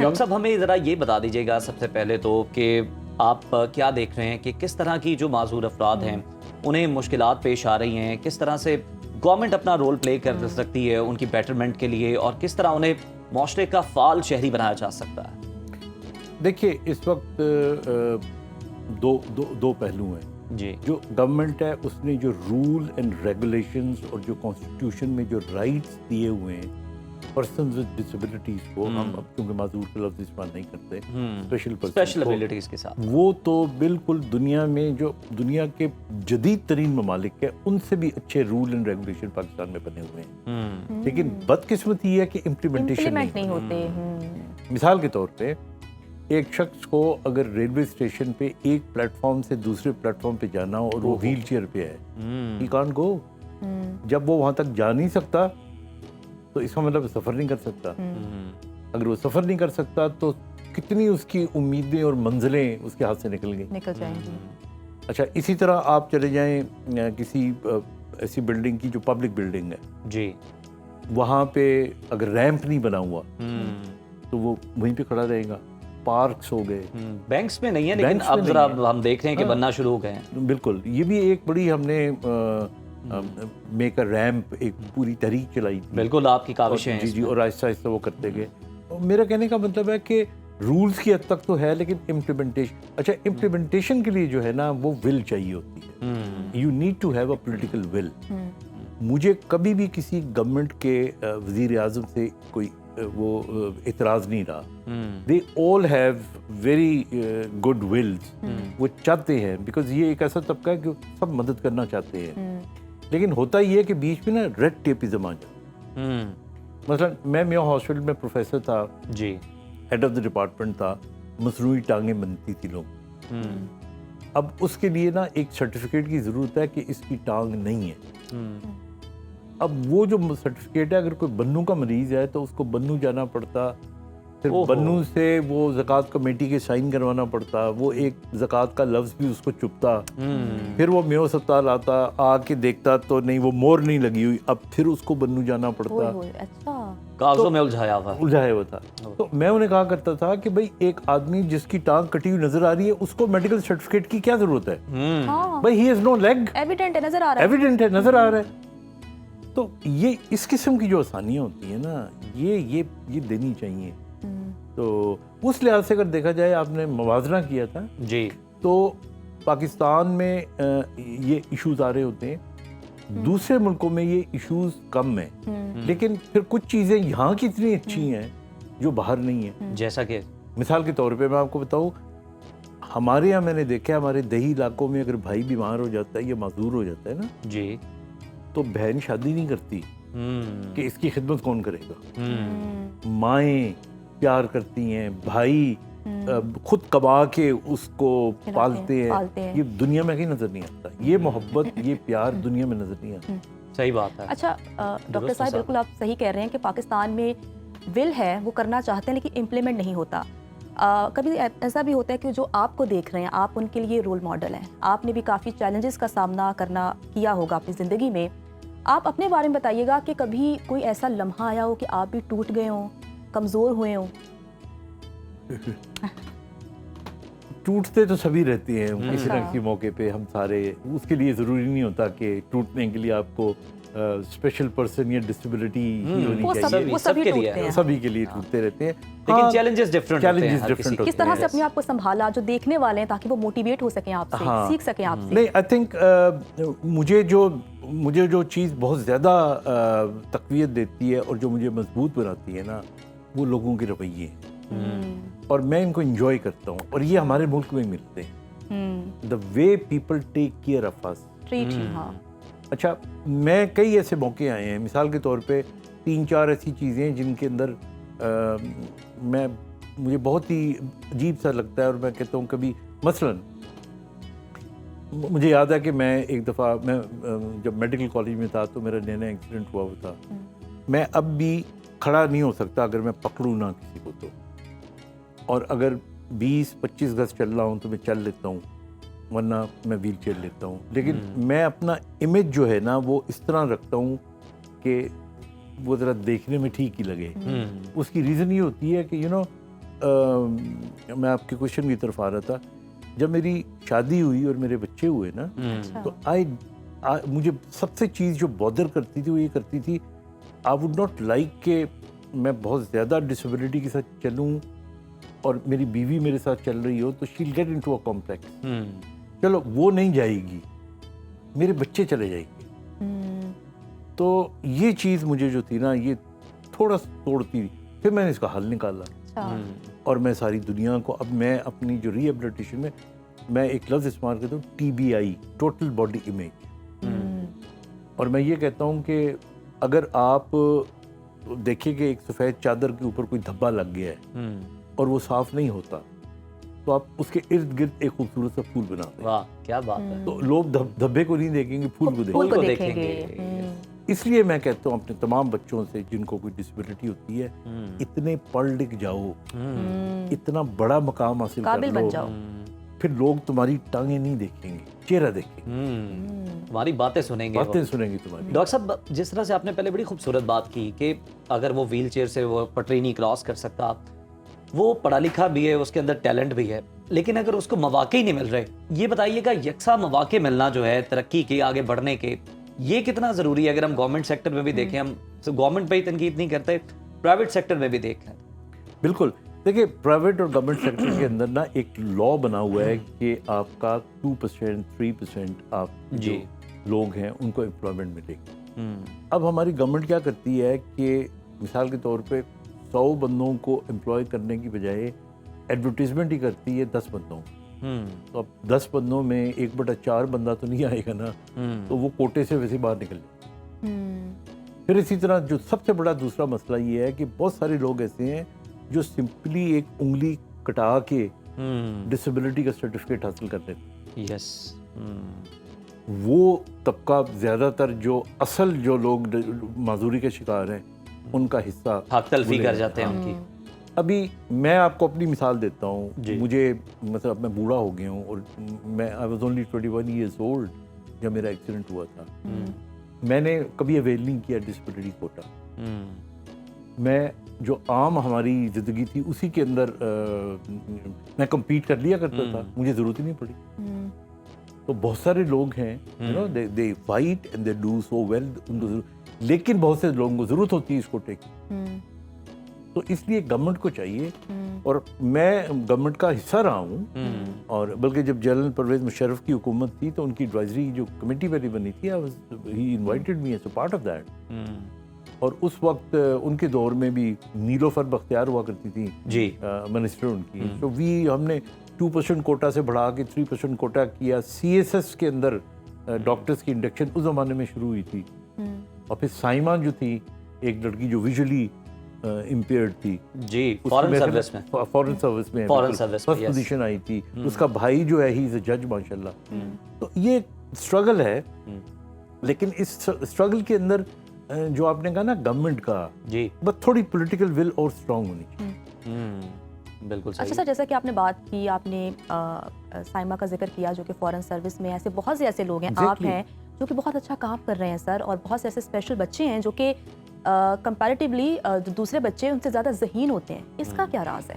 Doctor صاحب ہمیں ذرا یہ بتا دیجیے گا سب سے پہلے تو کہ آپ کیا دیکھ رہے ہیں کہ کس طرح کی جو معذور افراد ہیں انہیں مشکلات پیش آ رہی ہیں، کس طرح سے گورنمنٹ اپنا رول پلے کر سکتی ہے ان کی بیٹرمنٹ کے لیے، اور کس طرح انہیں معاشرے کا فعال شہری بنایا جا سکتا ہے؟ دیکھیے اس وقت دو پہلو ہیں جی، جو گورنمنٹ ہے اس نے جو رول اینڈ ریگولیشنز اور جو کانسٹیٹیوشن میں جو رائٹس دیے ہوئے ہیں پرسنز ود ڈسیبلٹیز کو، ہم اب کیونکہ معذور کا لفظ استعمال نہیں کرتے، اسپیشل ابیلٹیز کے ساتھ، وہ تو بالکل دنیا میں جو دنیا کے جدید ترین ممالک ہے ان سے بھی اچھے رول اینڈ ریگولیشن پاکستان میں بنے ہوئے ہیں، لیکن بدقسمتی یہ ہے کہ امپلیمنٹیشن نہیں ہوتے۔ مثال کے طور پہ ایک شخص کو اگر ریلوے اسٹیشن پہ ایک پلیٹ فارم سے دوسرے پلیٹ فارم پہ جانا اور وہ ویل چیئر پہ ہے، ہی کانٹ گو، جب وہ وہاں تک جا نہیں سکتا تو اس کا مطلب سفر نہیں کر سکتا۔ اگر وہ سفر نہیں کر سکتا تو کتنی اس کی امیدیں اور منزلیں اس کے ہاتھ سے نکل جائیں گی۔ اچھا اسی طرح آپ چلے جائیں کسی ایسی بلڈنگ کی جو پبلک بلڈنگ ہے، جی، وہاں پہ اگر ریمپ نہیں بنا ہوا تو وہ وہیں پہ کھڑا رہے گا۔ پارکس ہو گئے، بینکس میں نہیں ہے لیکن اب ذرا ہم دیکھ رہے ہیں کہ بننا شروع ہو گئے ہیں۔ بالکل، یہ بھی ایک بڑی ہم نے میک اے ریمپ ایک پوری تحریک چلائی تھی۔ بالکل آپ کی کاوشیں ہیں۔ جی، اور آہستہ آہستہ وہ کرتے گئے۔ میرا کہنے کا مطلب ہے کہ رولز کی حد تک تو ہے لیکن امپلیمنٹیشن کے لیے جو ہے نا وہ ول چاہیے ہوتی ہے۔ You need to have a political will. مجھے کبھی بھی کسی گورنمنٹ کے وزیر اعظم سے کوئی وہ اعتراض نہیں رہا۔ They all have very good wills, وہ چاہتے ہیں، بیکاز یہ ایک ایسا طبقہ ہے کہ سب مدد کرنا چاہتے ہیں، لیکن ہوتا یہ ہے کہ بیچ میں نا ریڈ ٹیپزم آ جاتا ہے۔ مثلا میں میو ہاسپٹل میں پروفیسر تھا، جی، ہیڈ آف دا ڈپارٹمنٹ تھا، مصنوعی ٹانگیں بنتی تھی لوگ، اب اس کے لیے نا ایک سرٹیفکیٹ کی ضرورت ہے کہ اس کی ٹانگ نہیں ہے۔ اب وہ جو سرٹیفکیٹ ہے، اگر کوئی بنو کا مریض ہے تو اس کو بنو جانا پڑتا، پھر بنو سے وہ زکوٰۃ کمیٹی کے سائن کروانا پڑتا، وہ ایک زکوٰۃ کا لفظ بھی اس کو چپتا، پھر وہ میو ہسپتال آتا، آ کے دیکھتا تو نہیں وہ مور نہیں لگی ہوئی، اب پھر اس کو بنو جانا پڑتا، کاغذوں میں الجھایا ہوا تھا۔ تو میں انہیں کہا کرتا تھا کہ بھائی ایک آدمی جس کی ٹانگ کٹی ہوئی نظر آ رہی ہے اس کو میڈیکل سرٹیفکیٹ کی کیا ضرورت ہے؟ بھائی he has no league, evident ہے، نظر آ رہا ہے۔ تو یہ اس قسم کی جو آسانیاں ہوتی ہیں نا یہ دینی چاہیے۔ تو اس لحاظ سے اگر دیکھا جائے، آپ نے موازنہ کیا تھا جی، تو پاکستان میں یہ ایشوز آ رہے ہوتے ہیں، دوسرے ملکوں میں یہ ایشوز کم ہیں، لیکن پھر کچھ چیزیں یہاں کی اتنی اچھی ہیں جو باہر نہیں ہیں۔ جیسا کہ مثال کے طور پہ میں آپ کو بتاؤں، ہمارے یہاں میں نے دیکھا ہے ہمارے دیہی علاقوں میں اگر بھائی بیمار ہو جاتا ہے یا معذور ہو جاتا ہے نا، جی، تو بہن شادی نہیں کرتی کہ اس کی خدمت کون کرے گا، مائیں پیار کرتی ہیں، بھائی خود کما کے اس کو پالتے ہیں۔ یہ دنیا میں کہیں نظر نہیں آتا، یہ محبت، یہ پیار دنیا میں نظر نہیں آتا۔ صحیح بات ہے۔ اچھا ڈاکٹر صاحب، بالکل آپ صحیح کہہ رہے ہیں کہ پاکستان میں ول ہے، وہ کرنا چاہتے ہیں لیکن امپلیمنٹ نہیں ہوتا۔ کبھی ایسا بھی ہوتا ہے کہ جو آپ کو دیکھ رہے ہیں، آپ ان کے لیے رول ماڈل ہیں، آپ نے بھی کافی چیلنجز کا سامنا کیا ہوگا اپنی زندگی میں۔ آپ اپنے بارے میں بتائیے گا کہ کبھی کوئی ایسا لمحہ آیا ہو کہ آپ بھی ٹوٹ گئے ہوں، کمزور ہوئے ہوں؟ ٹوٹتے تو سبھی رہتے ہیں کسی نہ کسی موقع پہ، ہم سارے، اس کے لیے ضروری نہیں ہوتا کہ ٹوٹنے کے لیے آپ کو اسپیشل پرسن یا ڈسیبلٹی ہی ہونی چاہیے، وہ سبھی ٹوٹتے ہیں، سبھی کے لیے ٹوٹتے رہتے ہیں، لیکن چیلنجز ڈفرنٹ ہوتے ہیں۔ کس طرح سے اپنے آپ کو سنبھالا جو دیکھنے والے ہیں تاکہ وہ موٹیویٹ ہو سکیں آپ سے، سیکھ سکیں آپ سے؟ نہیں، آئی تھنک مجھے جو چیز بہت زیادہ تقویت دیتی ہے اور جو مجھے مضبوط بناتی ہے نا، وہ لوگوں کے رویے ہیں، اور میں ان کو انجوائے کرتا ہوں، اور یہ ہمارے ملک میں ملتے ہیں، the way people take care of us. اچھا، میں کئی ایسے موقع آئے ہیں، مثال کے طور پہ 3-4 ایسی چیزیں جن کے اندر مجھے بہت ہی عجیب سا لگتا ہے، اور میں کہتا ہوں کبھی، مثلاً مجھے یاد ہے کہ میں ایک دفعہ، میں جب میڈیکل کالج میں تھا تو میرا نیا ایکسیڈنٹ ہوا تھا، میں اب بھی کھڑا نہیں ہو سکتا اگر میں پکڑوں نہ کسی کو، تو اور اگر 20-25 گز چل رہا ہوں تو میں چل لیتا ہوں، ورنہ میں ویل چیئر لیتا ہوں، لیکن میں اپنا امیج جو ہے نا وہ اس طرح رکھتا ہوں کہ وہ ذرا دیکھنے میں ٹھیک ہی لگے۔ اس کی ریزن یہ ہوتی ہے کہ میں آپ کے کوشچن کی طرف آ رہا تھا. جب میری شادی ہوئی اور میرے بچے ہوئے نا, تو مجھے سب سے چیز جو بودر کرتی تھی وہ یہ کرتی تھی, آئی وڈ ناٹ لائک کہ میں بہت زیادہ ڈسیبلٹی کے ساتھ چلوں اور میری بیوی میرے ساتھ چل رہی ہو تو shall get into a complex. چلو وہ نہیں جائے گی, میرے بچے چلے جائیں گے. تو یہ چیز مجھے جو تھی نا یہ تھوڑا توڑتی. پھر میں نے اس کا حل نکالا اور میں ساری دنیا کو, اب میں اپنی جو ری ایبلیٹیشن میں ایک لفظ استعمال کرتا ہوں, TBI, ٹوٹل باڈی امیج. اور میں یہ کہتا ہوں کہ اگر آپ دیکھیں کہ ایک سفید چادر کے اوپر کوئی دھبا لگ گیا ہے اور وہ صاف نہیں ہوتا تو آپ اس کے ارد گرد ایک خوبصورت سا پھول بناتے ہیں. واہ کیا بات ہے. تو لوگ دھبے کو نہیں دیکھیں گے, پھول کو دیکھیں پھول گے. کو دیکھیں گے. اس لیے میں کہتا ہوں اپنے تمام بچوں سے جن کو کوئی ڈسیبلٹی ہوتی ہے, اتنے پڑھ لکھ جاؤ, اتنا بڑا مقام حاصل کر قابل بن لو, جاؤ, پھر لوگ تمہاری ٹانگیں نہیں دیکھیں گے, چہرہ دیکھیں گے, تمہاری باتیں سنیں گے. باتیں سنیں گے تمہاری. ڈاکٹر صاحب جس طرح سے آپ نے پہلے بڑی خوبصورت بات کی کہ اگر وہ ویل چیئر سے وہ پٹری نہیں کراس کر سکتا, وہ پڑھا لکھا بھی ہے, اس کے اندر ٹیلنٹ بھی ہے, لیکن اگر اس کو مواقع ہی نہیں مل رہے, یہ بتائیے گا یکساں مواقع ملنا جو ہے ترقی کے, آگے بڑھنے کے, یہ کتنا ضروری ہے؟ اگر ہم گورنمنٹ سیکٹر میں بھی دیکھیں, ہم گورنمنٹ پہ ہی تنقید نہیں کرتے, پرائیویٹ سیکٹر میں بھی دیکھ لیں. بالکل. دیکھیں پرائیویٹ اور گورنمنٹ سیکٹر کے اندر نا ایک لا بنا ہوا ہے کہ آپ کا 2%, 3% آپ جو لوگ ہیں ان کو امپلائمنٹ ملے گی. اب ہماری گورنمنٹ کیا کرتی ہے کہ مثال کے طور پہ 100 بندوں کو امپلائی کرنے کی بجائے ایڈورٹیزمنٹ ہی کرتی ہے 10 بندوں. تو اب 10 بندوں میں 1/4 بندہ تو نہیں آئے گا نا, تو وہ کوٹے سے ویسے باہر نکل جائے. پھر اسی طرح جو سب سے بڑا دوسرا مسئلہ یہ ہے کہ بہت سارے لوگ ایسے ہیں جو سمپلی ایک انگلی کٹا کے ڈسیبلٹی کا سرٹیفکیٹ حاصل کر لیتے. یس. وہ طبقہ زیادہ تر جو اصل جو لوگ معذوری کے شکار ہیں ان کا حصہ حق تلفی کر جاتے ہیں ان کی. ابھی میں آپ کو اپنی مثال دیتا ہوں. مجھے مطلب میں بوڑھا ہو گیا ہوں اور میں I was only 21 years old جب میرا ایکسیڈنٹ ہوا تھا. میں نے کبھی اویل نہیں کیا ڈسیبلٹی کوٹا. میں جو عام ہماری زندگی تھی اسی کے اندر میں کمپیٹ کر لیا کرتا تھا, مجھے ضرورت ہی نہیں پڑی. تو بہت سارے لوگ ہیں they fight and they do so well, لیکن بہت سے لوگوں کو ضرورت ہوتی ہے اس کوٹے کی. تو اس لیے گورنمنٹ کو چاہیے, اور میں گورنمنٹ کا حصہ رہا ہوں, اور بلکہ جب جنرل پرویز مشرف کی حکومت تھی تو ان کی ایڈوائزری جو کمیٹی میری بنی تھی, he invited me as a part of that. اور اس وقت ان کے دور میں بھی نیلوفر بختیار ہوا کرتی تھی جی منسٹر ان کی. تو ہم نے 2% کوٹا سے بڑھا کے 3% کوٹا کیا. CSS کے اندر ڈاکٹرز کی انڈکشن اس زمانے میں شروع ہوئی تھی. اور پھر سائمہ جو تھی ایک لڑکی جو ویژولی امپیئرڈ تھی, جی فورن سروس میں فرسٹ پوزیشن آئی تھی. اس کا بھائی جو ہے ہی از اے جج ماشاء اللہ. تو یہ اسٹرگل ہے, لیکن اس اسٹرگل کے اندر جو آپ نے کہا نا گورنمنٹ کا, جی بس تھوڑی پولیٹیکل ول اور اسٹرانگ ہونی چاہیے. بالکل صحیح. اچھا سر, جیسا کہ آپ نے بات کی, آپ نے سائمہ کا ذکر کیا جو کہ فورن سروس میں ایسے بہت سے ایسے لوگ ہیں, آپ ہیں جو کہ بہت اچھا کام کر رہے ہیں سر, اور بہت سے ایسے اسپیشل بچے ہیں جو کہ کمپیریٹیولی دوسرے بچے ان سے زیادہ ذہین ہوتے ہیں. اس کا کیا راز ہے؟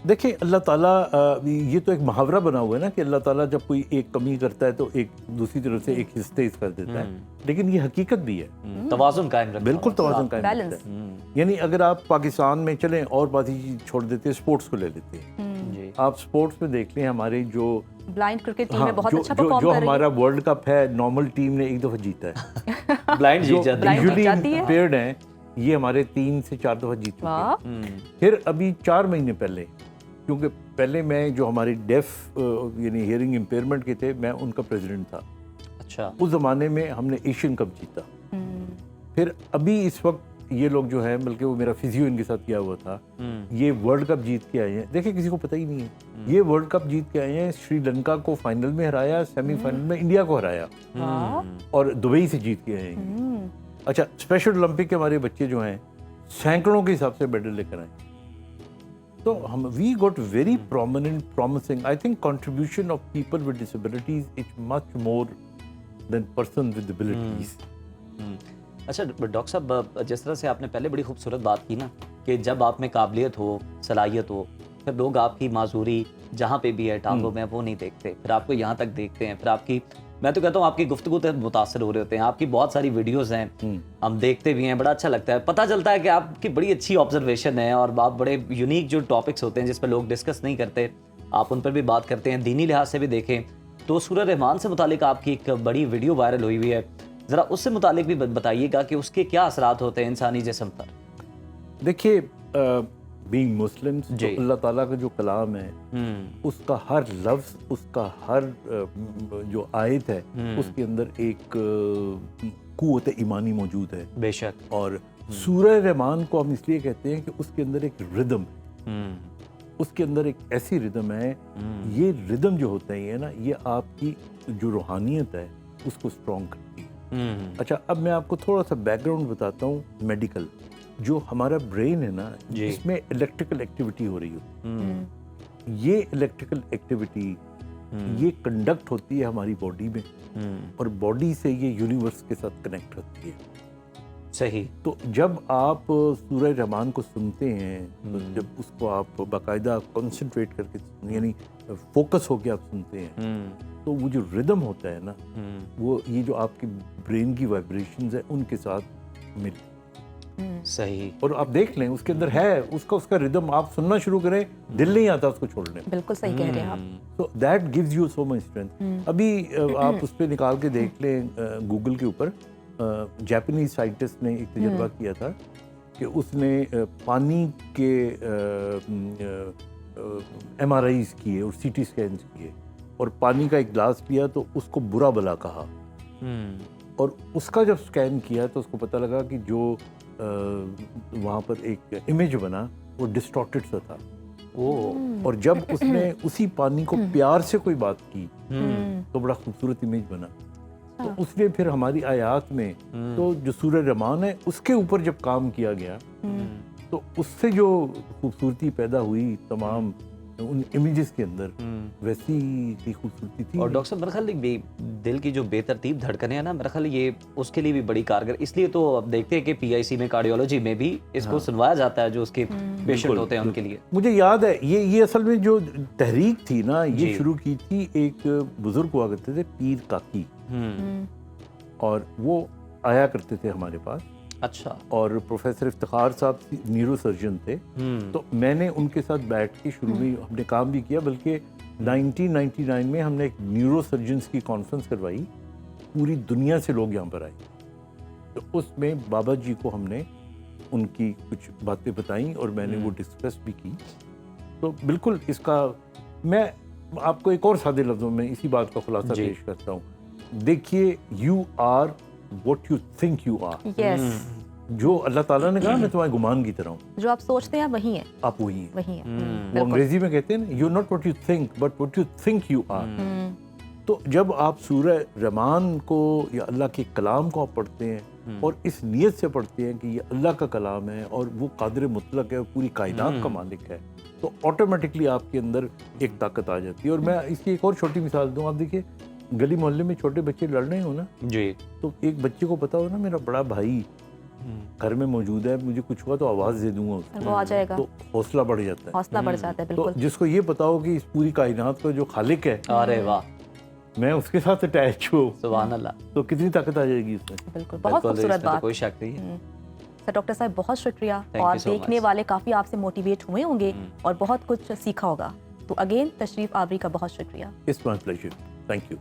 دیکھیں اللہ تعالیٰ, یہ تو ایک محاورہ بنا ہوا ہے نا کہ اللہ تعالیٰ جب کوئی ایک کمی کرتا ہے تو ایک دوسری طرف سے ایک حصہ کر دیتا ہے, لیکن یہ حقیقت بھی ہے. توازن قائم رکھنا. بالکل توازن قائم رکھتا ہے. یعنی اگر آپ پاکستان میں چلیں اور باقی چیز چھوڑ دیتے ہیں, اسپورٹس کو لے لیتے ہیں. آپ اسپورٹس میں دیکھ لیں ہمارے جو بلائنڈ کرکٹ ٹیم میں بہت اچھا پرفارم کر جو رہی ہے. ہمارا ورلڈ کپ ہے, نارمل ٹیم نے ایک دفعہ جیتا ہے. بلائنڈ جیت جاتی ہے. امپیئرڈ ہیں یہ ہمارے 3 سے 4 دفعہ جیت چکے ہیں. پھر ابھی 4 مہینے پہلے, کیونکہ پہلے میں جو ہماری ڈیف یعنی ہیئرنگ امپیئرمنٹ کے تھے, میں ان کا پریزیڈنٹ تھا. اچھا. اس زمانے میں ہم نے ایشین کپ جیتا. پھر ابھی اس وقت یہ لوگ جو ہیں, بلکہ وہ میرا فزیو ان کے ساتھ کیا ہوا تھا, یہ ورلڈ کپ جیت کے آئے ہیں. دیکھیں کسی کو پتہ ہی نہیں ہے, یہ ورلڈ کپ جیت کے آئے ہیں. سری لنکا کو فائنل میں ہرایا, سیمی فائنل میں انڈیا کو ہرایا, اور دبئی سے جیت کے آئے ہیں. اچھا, اسپیشل اولمپک کے ہمارے بچے جو ہیں سینکڑوں کے حساب سے میڈل لے کر آئے. تو ہم we got very prominent promising. I think contribution of people with disabilities is much more than person with abilities. اچھا ڈاکٹر صاحب, جس طرح سے آپ نے پہلے بڑی خوبصورت بات کی نا کہ جب آپ میں قابلیت ہو، صلاحیت ہو، پھر لوگ آپ کی معذوری جہاں پہ بھی ہے ٹانگوں میں وہ نہیں دیکھتے، پھر آپ کو یہاں تک دیکھتے ہیں، پھر آپ کی، میں تو کہتا ہوں آپ کی گفتگو سے متاثر ہو رہے ہوتے ہیں. آپ کی بہت ساری ویڈیوز ہیں، ہم دیکھتے بھی ہیں، بڑا اچھا لگتا ہے. پتہ چلتا ہے کہ آپ کی بڑی اچھی آبزرویشن ہے اور آپ بڑے یونیک جو ٹاپکس ہوتے ہیں جس پہ لوگ ڈسکس نہیں کرتے، آپ ان پر بھی بات کرتے ہیں. دینی لحاظ سے بھی دیکھیں تو سورہ رحمان سے متعلق آپ کی ایک بڑی ویڈیو وائرل ہوئی ہوئی ہے، ذرا اس سے متعلق بھی بتائیے گا کہ اس کے کیا اثرات ہوتے ہیں انسانی جسم پر. دیکھیے بینگ مسلمس تو جی. اللہ تعالیٰ کا جو کلام ہے اس کا ہر لفظ، اس کا ہر جو آیت ہے اس کے اندر ایک قوت ایمانی موجود ہے. بے شک. اور سورہ رحمان کو ہم اس لیے کہتے ہیں کہ اس کے اندر ایک ردم ہے، اس کے اندر ایک ایسی ردم ہے. یہ ردم جو ہوتا ہے یہ نا، یہ آپ کی جو روحانیت ہے اس کو اسٹرانگ کرتی ہے. اچھا، اب میں آپ کو تھوڑا سا بیک گراؤنڈ بتاتا ہوں. میڈیکل جو ہمارا برین ہے نا، اس میں الیکٹریکل ایکٹیویٹی ہو رہی ہوتی ہے. یہ الیکٹریکل ایکٹیویٹی یہ کنڈکٹ ہوتی ہے ہماری باڈی میں، اور باڈی سے یہ یونیورس کے ساتھ کنیکٹ ہوتی ہے. صحیح. تو جب آپ سورہ رحمان کو سنتے ہیں، تو جب اس کو آپ باقاعدہ کنسنٹریٹ کر کے یعنی فوکس ہو کے آپ سنتے ہیں، تو وہ جو ردم ہوتا ہے نا، وہ یہ جو آپ کی برین کی وائبریشنز ہیں ان کے ساتھ ملتی. صحیح. اور آپ دیکھ لیں اس کے اندر ہے اس کا ردم، آپ سننا شروع کریں دل نہیں آتا اس کو چھوڑنے. بالکل صحیح کہہ رہے ہیں آپ. تو that gives you so much strength. ابھی آپ اس پہ نکال کے دیکھ لیں گوگل کے اوپر، جاپنیز سائنٹسٹ نے ایک تجربہ کیا تھا کہ اس نے پانی کے ایم آر آئیز کیے اور سی ٹی اسکینز کیے، اور پانی کا ایک گلاس پیا تو اس کو برا بلا کہا، اور اس کا جب اسکین کیا تو اس کو پتہ لگا کہ جو وہاں پر ایک امیج بنا وہ ڈسٹارٹڈ سا تھا. اور جب اس نے اسی پانی کو پیار سے کوئی بات کی تو بڑا خوبصورت امیج بنا. تو اس نے پھر ہماری آیات میں تو جو سورہ رحمان ہے اس کے اوپر جب کام کیا گیا تو اس سے جو خوبصورتی پیدا ہوئی تمام ان امیجز کے اندر، ویسی کی خوبصورتی تھی. اور ڈاکٹر صاحب میرا خیال ہے دل کی جو بے ترتیب دھڑکنیں ہیں نا، میرا خیال یہ اس کے لیے بھی بڑی کارگر. اس لیے تو اب دیکھتے ہیں کہ پی آئی سی میں کارڈیولوجی میں بھی اس کو سنوایا جاتا ہے جو اس کے پیشنٹ ہوتے ہیں ان کے لیے. مجھے یاد ہے یہ اصل میں جو تحریک تھی نا، یہ شروع کی تھی ایک بزرگ ہوا کرتے تھے پیر کاکی، اور وہ آیا کرتے تھے ہمارے پاس. اچھا. اور پروفیسر افتخار صاحب نیورو سرجن تھے، تو میں نے ان کے ساتھ بیٹھ کے شروع میں ہم نے کام بھی کیا، بلکہ 1999 میں ہم نے ایک نیورو سرجنز کی کانفرنس کروائی، پوری دنیا سے لوگ یہاں پر آئے. تو اس میں بابا جی کو ہم نے ان کی کچھ باتیں بتائیں اور میں نے وہ ڈسکس بھی کی. تو بالکل اس کا میں آپ کو ایک اور سادے لفظوں میں اسی بات کا خلاصہ پیش کرتا ہوں. دیکھیے، you are what you think you are. Yes. جو اللہ تعالیٰ نے کہا میں تمہارے گمان کی طرح ہوں، جو آپ سوچتے ہیں وہی ہیں، آپ وہی ہیں. وہی ہیں. وہ انگریزی میں کہتے ہیں you're not what you think but what you think you are. تو جب آپ سورہ رحمان کو یا اللہ کے کلام کو آپ پڑھتے ہیں اور اس نیت سے پڑھتے ہیں کہ یہ اللہ کا کلام ہے اور وہ قادر مطلق ہے، پوری کائنات کا مالک ہے، تو آٹومیٹکلی آپ کے اندر ایک طاقت آ جاتی ہے. اور میں اس کی ایک اور چھوٹی مثال دوں. آپ دیکھیے، گلی محلے میں چھوٹے بچے لڑ رہے ہو نا، جی، تو ایک بچے کو پتا ہو نا میرا بڑا بھائی گھر میں موجود ہے، مجھے کچھ ہوا تو آواز دے دوں گا اس کو، وہ آ جائے گا، تو حوصلہ بڑھ جاتا ہے. حوصلہ بڑھ جاتا ہے. تو بالکل. جس کو یہ پتا ہو کہ اس پوری کائنات کا جو خالق ہے، ارے واہ، میں اس کے ساتھ اٹیچ ہوں، سبحان اللہ، تو کتنی طاقت آ جائے گی اس میں. بالکل، بہت خوبصورت بات. کوئی شک نہیں ہے. سر ڈاکٹر صاحب بہت شکریہ، اور دیکھنے والے کافی آپ سے موٹیویٹ ہوئے ہوں گے اور بہت کچھ سیکھا ہوگا. تو اگین تشریف آوری کا بہت شکریہ. It's my pleasure. Thank you.